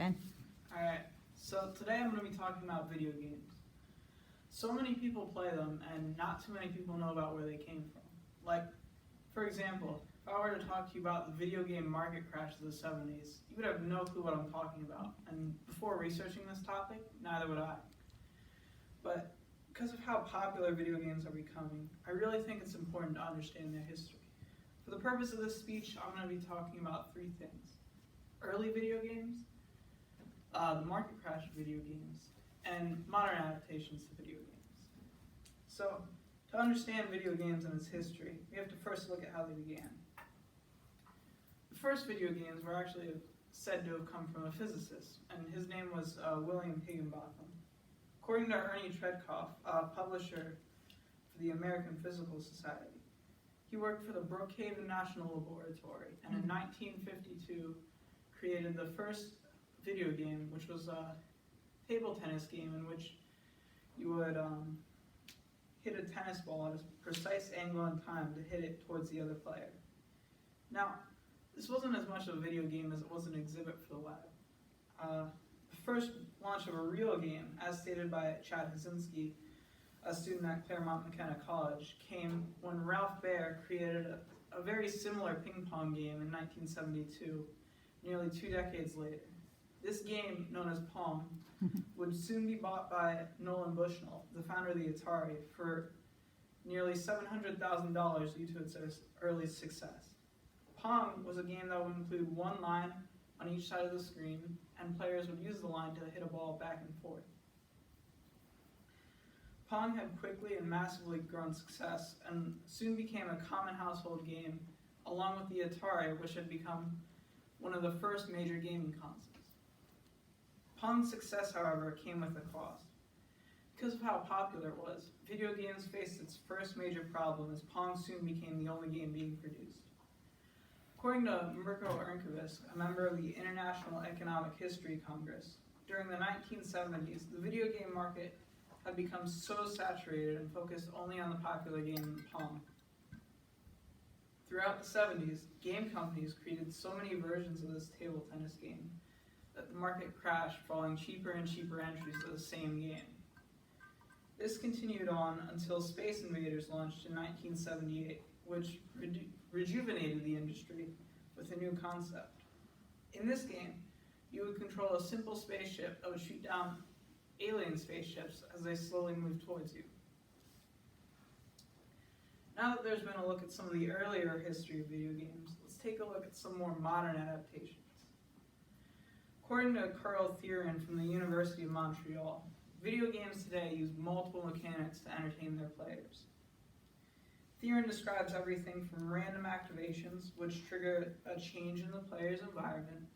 Ben? Alright, so today I'm going to be talking about video games. So many people play them, and not too many people know about where they came from. Like, for example, if I were to talk to you about the video game market crash of the 70s, you would have no clue what I'm talking about. And before researching this topic, neither would I. But because of how popular video games are becoming, I really think it's important to understand their history. For the purpose of this speech, I'm going to be talking about three things: early video games, the market crash of video games, and modern adaptations to video games. So, to understand video games and its history, we have to first look at how they began. The first video games were actually said to have come from a physicist, and his name was William Higginbotham. According to Ernie Tredkoff, a publisher for the American Physical Society, he worked for the Brookhaven National Laboratory, and in 1952 created the first video game, which was a table tennis game in which you would hit a tennis ball at a precise angle and time to hit it towards the other player. Now, this wasn't as much a video game as it was an exhibit for the lab. The first launch of a real game, as stated by Chad Hazinski, a student at Claremont McKenna College, came when Ralph Baer created a very similar ping pong game in 1972, nearly 2 decades later. This game, known as Pong, would soon be bought by Nolan Bushnell, the founder of the Atari, for nearly $700,000 due to its early success. Pong was a game that would include one line on each side of the screen, and players would use the line to hit a ball back and forth. Pong had quickly and massively grown success and soon became a common household game, along with the Atari, which had become one of the first major gaming consoles. Pong's success, however, came with a cost. Because of how popular it was, video games faced its first major problem as Pong soon became the only game being produced. According to Mirko Ernkovic, a member of the International Economic History Congress, during the 1970s, the video game market had become so saturated and focused only on the popular game Pong. Throughout the 70s, game companies created so many versions of this table tennis game that the market crashed, following cheaper and cheaper entries to the same game. This continued on until Space Invaders launched in 1978, which rejuvenated the industry with a new concept. In this game, you would control a simple spaceship that would shoot down alien spaceships as they slowly moved towards you. Now that there's been a look at some of the earlier history of video games, let's take a look at some more modern adaptations. According to Carl Thieren from the University of Montreal, video games today use multiple mechanics to entertain their players. Thieren describes everything from random activations, which trigger a change in the player's environment,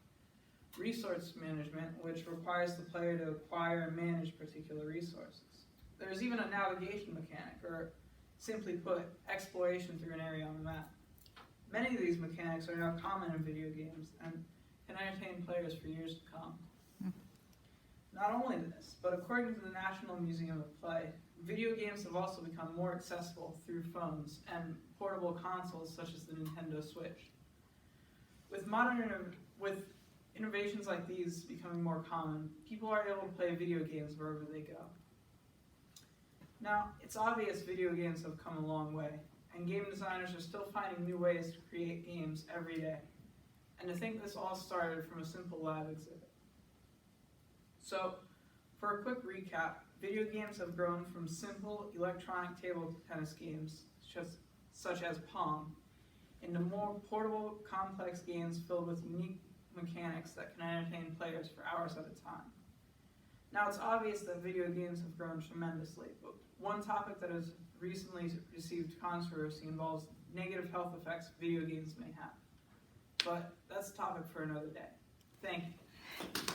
resource management, which requires the player to acquire and manage particular resources. There's even a navigation mechanic, or simply put, exploration through an area on the map. Many of these mechanics are now common in video games and can entertain players for years to come. Not only this, but according to the National Museum of Play, video games have also become more accessible through phones and portable consoles such as the Nintendo Switch. With innovations like these becoming more common, people are able to play video games wherever they go. Now, it's obvious video games have come a long way, and game designers are still finding new ways to create games every day. And to think this all started from a simple lab exhibit. So, for a quick recap, video games have grown from simple electronic table tennis games, such as Pong, into more portable, complex games filled with unique mechanics that can entertain players for hours at a time. Now, it's obvious that video games have grown tremendously, but one topic that has recently received controversy involves negative health effects video games may have. But that's a topic for another day. Thank you.